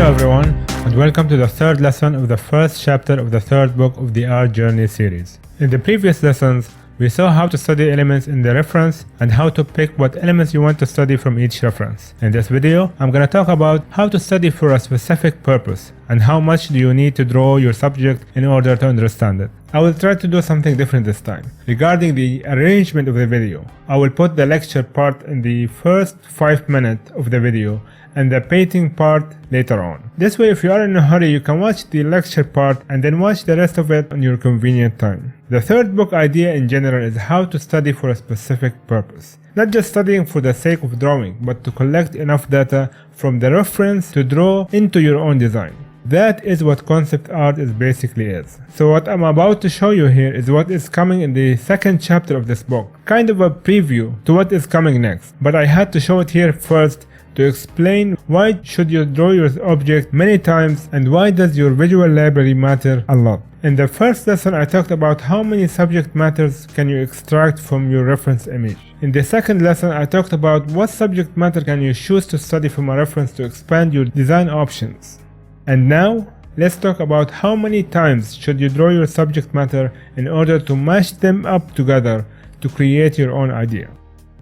Hello everyone, and welcome to the third lesson of the first chapter of the third book of the Art Journey series. In the previous lessons, we saw how to study elements in the reference and how to pick what elements you want to study from each reference. In this video, I'm going to talk about how to study for a specific purpose and how much do you need to draw your subject in order to understand it. I will try to do something different this time. Regarding the arrangement of the video, I will put the lecture part in the first 5 minutes of the video and the painting part later on. This way, if you are in a hurry, you can watch the lecture part and then watch the rest of it on your convenient time. The third book idea in general is how to study for a specific purpose. Not just studying for the sake of drawing, but to collect enough data from the reference to draw into your own design. That is what concept art basically is. So what I'm about to show you here is what is coming in the second chapter of this book. Kind of a preview to what is coming next. But I had to show it here first to explain why should you draw your object many times and why does your visual library matter a lot. In the first lesson, I talked about how many subject matters can you extract from your reference image. In the second lesson, I talked about what subject matter can you choose to study from a reference to expand your design options. And now, let's talk about how many times should you draw your subject matter in order to mash them up together to create your own idea.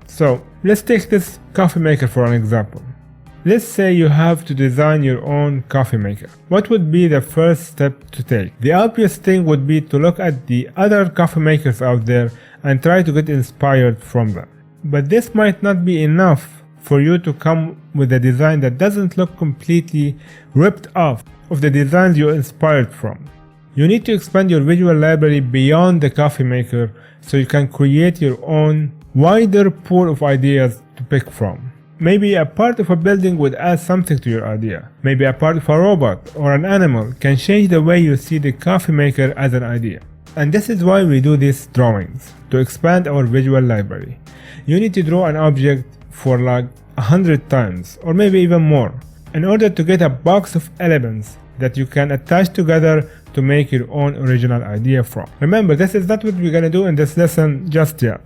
So, let's take this coffee maker for an example. Let's say you have to design your own coffee maker. What would be the first step to take? The obvious thing would be to look at the other coffee makers out there and try to get inspired from them. But this might not be enough for you to come with a design that doesn't look completely ripped off of the designs you're inspired from. You need to expand your visual library beyond the coffee maker so you can create your own wider pool of ideas to pick from. Maybe a part of a building would add something to your idea. Maybe a part of a robot or an animal can change the way you see the coffee maker as an idea. And this is why we do these drawings, to expand our visual library. You need to draw an object for like 100 times or maybe even more in order to get a box of elements that you can attach together to make your own original idea from. Remember, this is not what we're gonna do in this lesson just yet.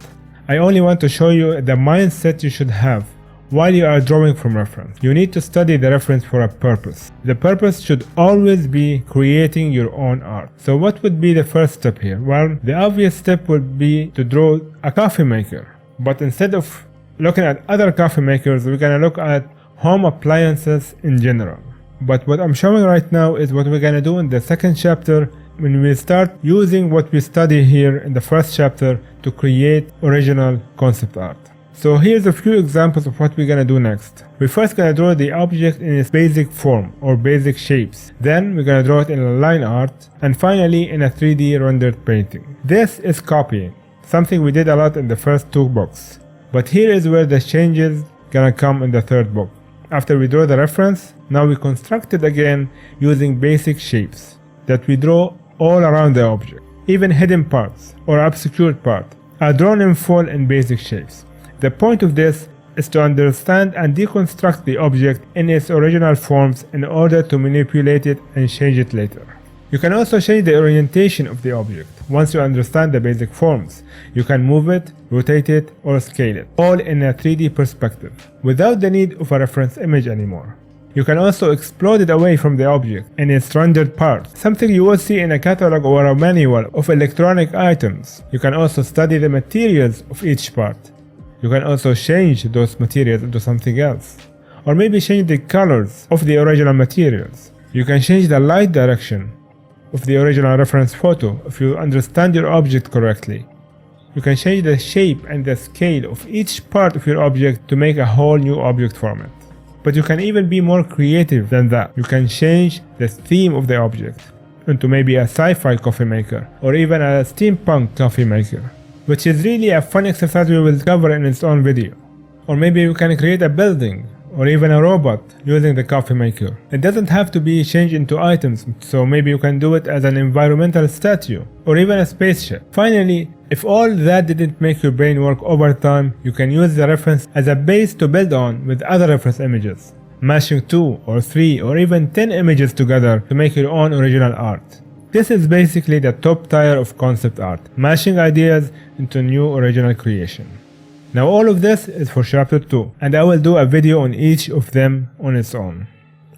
I only want to show you the mindset you should have while you are drawing from reference. You need to study the reference for a purpose. The purpose should always be creating your own art. So what would be the first step here? Well, the obvious step would be to draw a coffee maker. But instead of looking at other coffee makers, we're gonna look at home appliances in general. But what I'm showing right now is what we're gonna do in the second chapter when we start using what we study here in the first chapter to create original concept art. So here's a few examples of what we're gonna do next. We're first gonna draw the object in its basic form or basic shapes. Then we're gonna draw it in a line art and finally in a 3D rendered painting. This is copying, something we did a lot in the first two books. But here is where the changes gonna come in the third book. After we draw the reference, now we construct it again using basic shapes that we draw all around the object. Even hidden parts or obscured parts are drawn in full in basic shapes. The point of this is to understand and deconstruct the object in its original forms in order to manipulate it and change it later. You can also change the orientation of the object. Once you understand the basic forms, you can move it, rotate it, or scale it, all in a 3D perspective, without the need of a reference image anymore. You can also explode it away from the object in its rendered parts, something you will see in a catalog or a manual of electronic items. You can also study the materials of each part. You can also change those materials into something else, or maybe change the colors of the original materials. You can change the light direction of the original reference photo if you understand your object correctly. You can change the shape and the scale of each part of your object to make a whole new object from it. But you can even be more creative than that. You can change the theme of the object into maybe a sci-fi coffee maker or even a steampunk coffee maker, which is really a fun exercise we will cover in its own video. Or maybe you can create a building or even a robot using the coffee maker. It doesn't have to be changed into items, so maybe you can do it as an environmental statue or even a spaceship. Finally, if all that didn't make your brain work over time, you can use the reference as a base to build on with other reference images, mashing 2 or 3 or even 10 images together to make your own original art. This is basically the top tier of concept art, mashing ideas into new original creation. Now all of this is for chapter 2, and I will do a video on each of them on its own.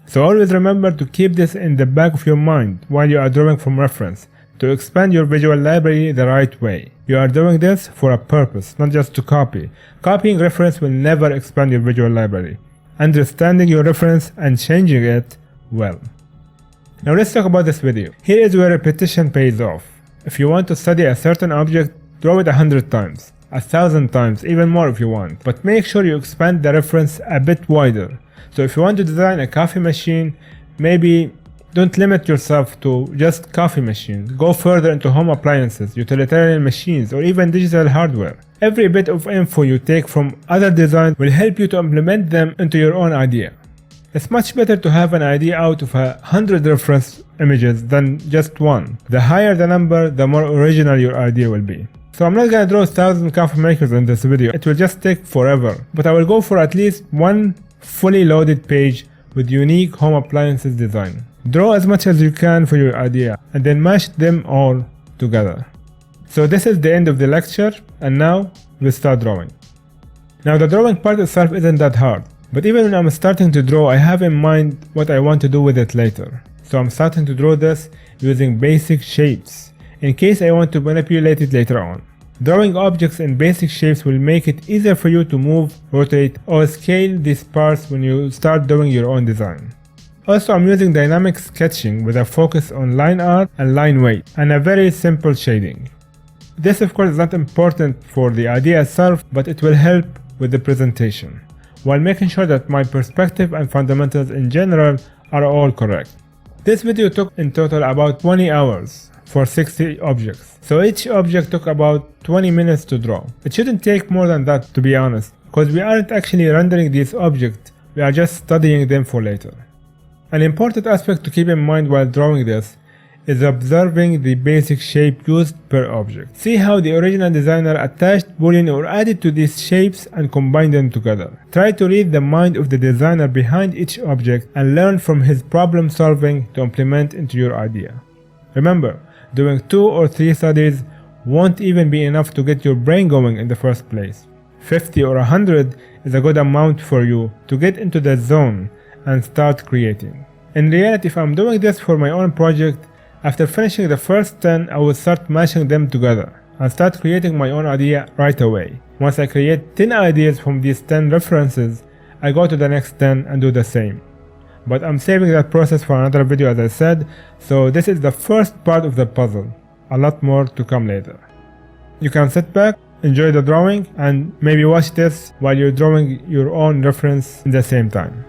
So always remember to keep this in the back of your mind while you are drawing from reference, to expand your visual library the right way. You are doing this for a purpose, not just to copy. Copying reference will never expand your visual library. Understanding your reference and changing it will. Now let's talk about this video. Here is where repetition pays off. If you want to study a certain object, draw it 100 times, 1,000 times, even more if you want. But make sure you expand the reference a bit wider. So if you want to design a coffee machine, maybe don't limit yourself to just coffee machines. Go further into home appliances, utilitarian machines, or even digital hardware. Every bit of info you take from other designs will help you to implement them into your own idea. It's much better to have an idea out of 100 reference images than just one. The higher the number, the more original your idea will be. So I'm not gonna draw 1,000 coffee makers in this video, it will just take forever. But I will go for at least one fully loaded page with unique home appliances design. Draw as much as you can for your idea and then mash them all together. So this is the end of the lecture, and now we'll start drawing. Now the drawing part itself isn't that hard, but even when I'm starting to draw, I have in mind what I want to do with it later. So I'm starting to draw this using basic shapes, in case I want to manipulate it later on. Drawing objects in basic shapes will make it easier for you to move, rotate, or scale these parts when you start doing your own design. Also, I'm using dynamic sketching with a focus on line art and line weight, and a very simple shading. This of course is not important for the idea itself, but it will help with the presentation, while making sure that my perspective and fundamentals in general are all correct. This video took in total about 20 hours for 60 objects, so each object took about 20 minutes to draw. It shouldn't take more than that, to be honest, because we aren't actually rendering these objects, we are just studying them for later. An important aspect to keep in mind while drawing this is observing the basic shape used per object. See how the original designer attached boolean or added to these shapes and combined them together. Try to read the mind of the designer behind each object and learn from his problem solving to implement into your idea. Remember, doing 2 or 3 studies won't even be enough to get your brain going in the first place. 50 or 100 is a good amount for you to get into the zone and start creating. In reality, if I'm doing this for my own project, after finishing the first 10, I will start mashing them together and start creating my own idea right away. Once I create 10 ideas from these 10 references, I go to the next 10 and do the same. But I'm saving that process for another video, as I said, so this is the first part of the puzzle. A lot more to come later. You can sit back, enjoy the drawing, and maybe watch this while you're drawing your own reference in the same time.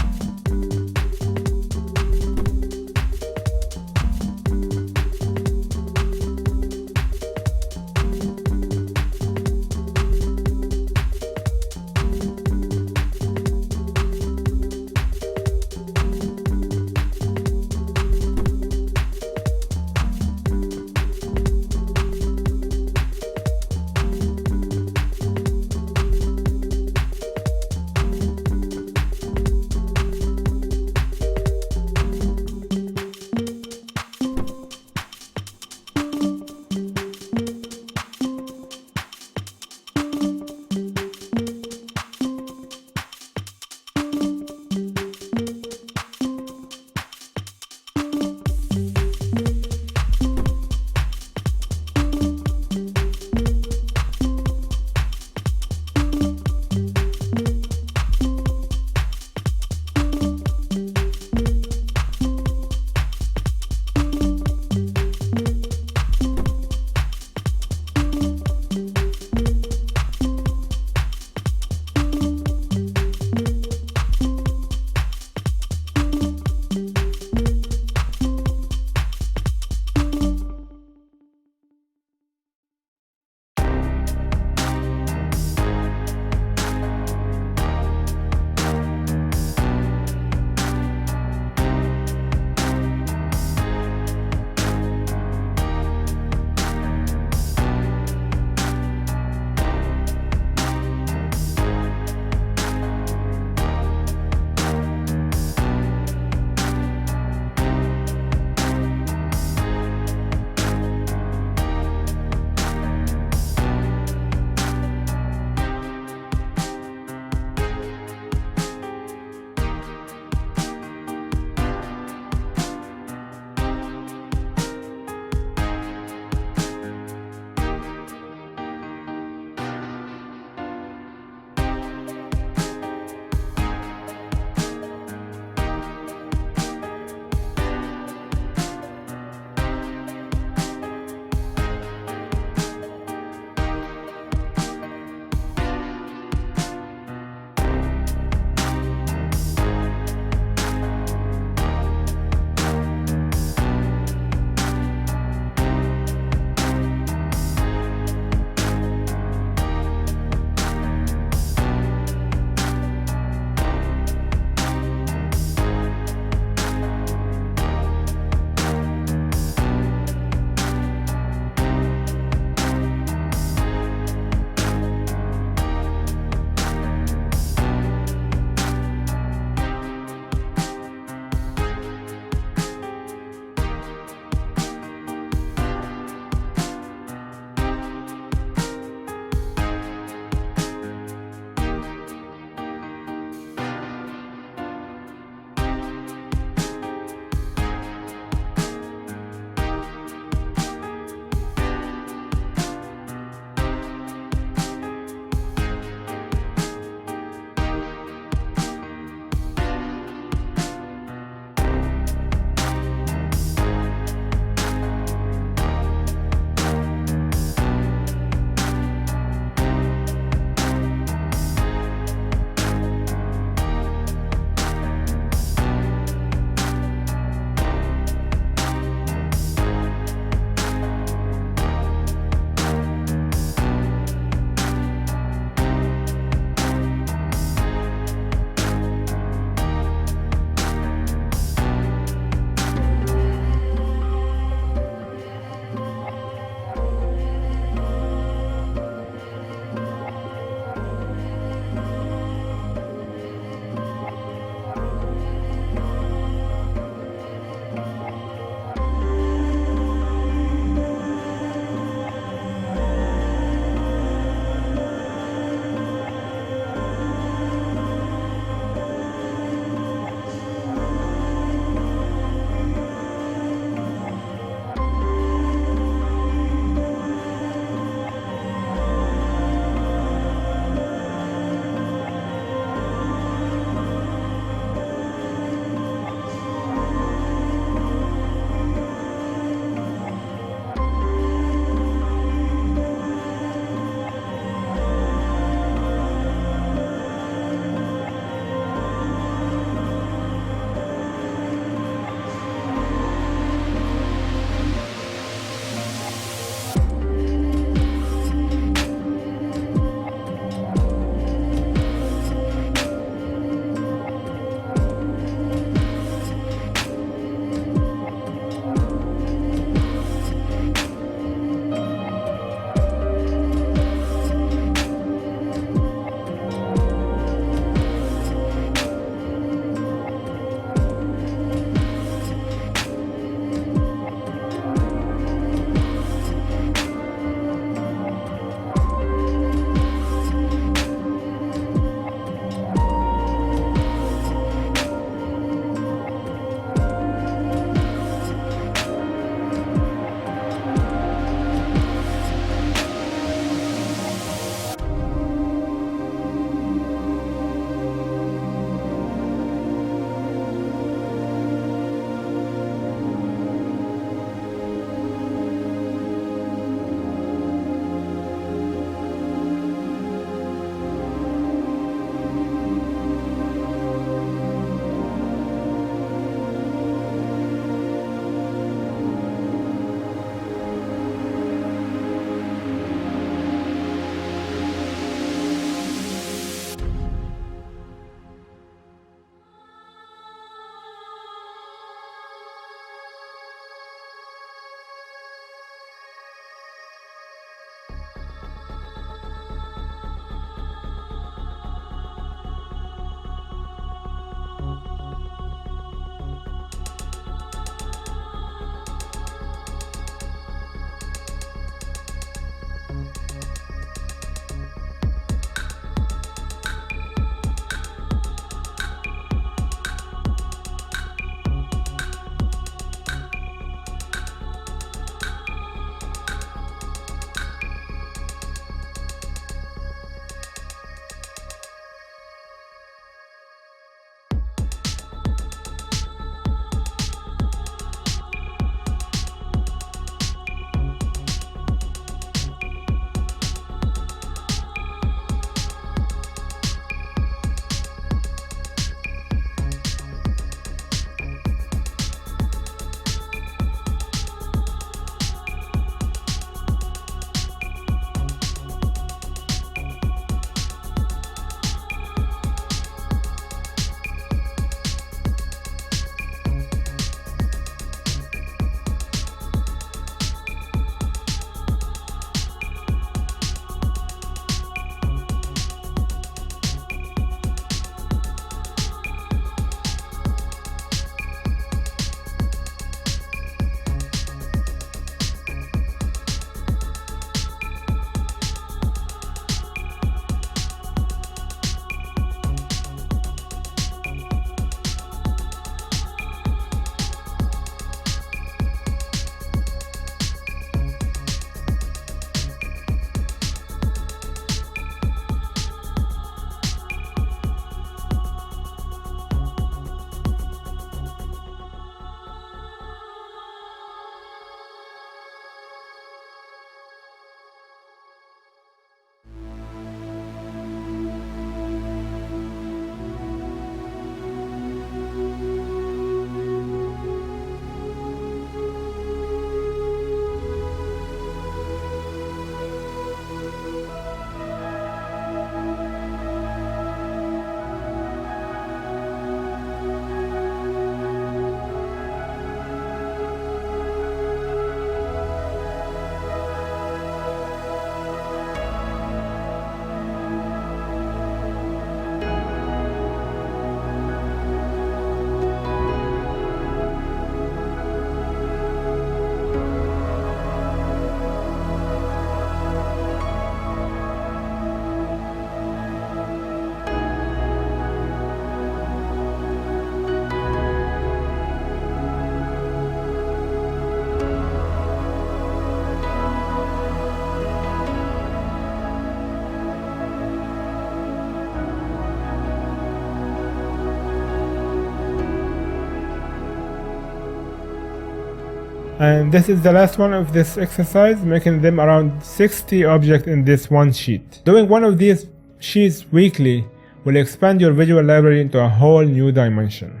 And this is the last one of this exercise, making them around 60 objects in this one sheet. Doing one of these sheets weekly will expand your visual library into a whole new dimension.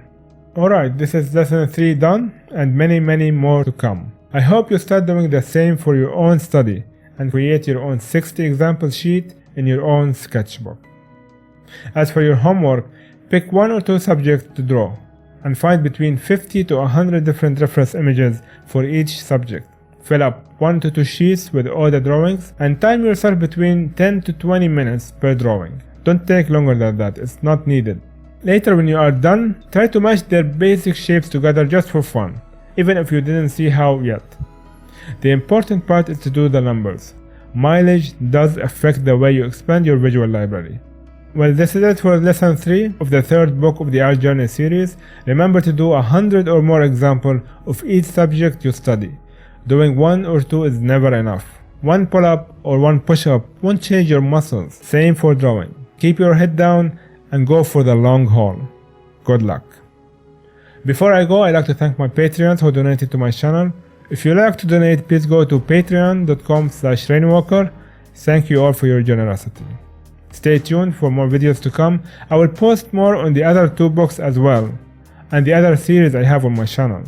Alright, this is lesson 3 done, and many more to come. I hope you start doing the same for your own study and create your own 60 example sheet in your own sketchbook. As for your homework, pick 1 or 2 subjects to draw and find between 50 to 100 different reference images for each subject. Fill up 1 to 2 sheets with all the drawings and time yourself between 10 to 20 minutes per drawing. Don't take longer than that, it's not needed. Later when you are done, try to match their basic shapes together just for fun, even if you didn't see how yet. The important part is to do the numbers. Mileage does affect the way you expand your visual library. Well, this is it for lesson 3 of the third book of the Art Journey series. Remember to do 100 or more examples of each subject you study. Doing 1 or 2 is never enough. 1 pull-up or 1 push-up won't change your muscles. Same for drawing. Keep your head down and go for the long haul. Good luck. Before I go, I'd like to thank my Patreons who donated to my channel. If you like to donate, please go to patreon.com/rainwalker. Thank you all for your generosity. Stay tuned for more videos to come. I will post more on the other 2 books as well, and the other series I have on my channel.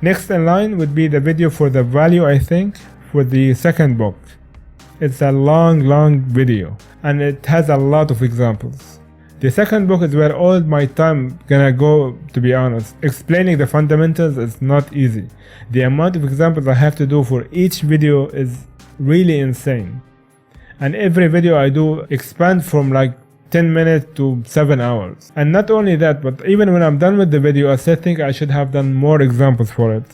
Next in line would be the video for the value, I think, for the second book. It's a long video, and it has a lot of examples. The second book is where all my time gonna go, to be honest. Explaining the fundamentals is not easy. The amount of examples I have to do for each video is really insane. And every video I do expand from like 10 minutes to 7 hours. And not only that, but even when I'm done with the video, I still think I should have done more examples for it.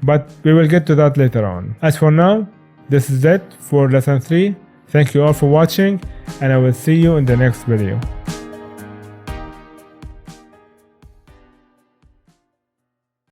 But we will get to that later on. As for now, this is it for lesson 3. Thank you all for watching, and I will see you in the next video.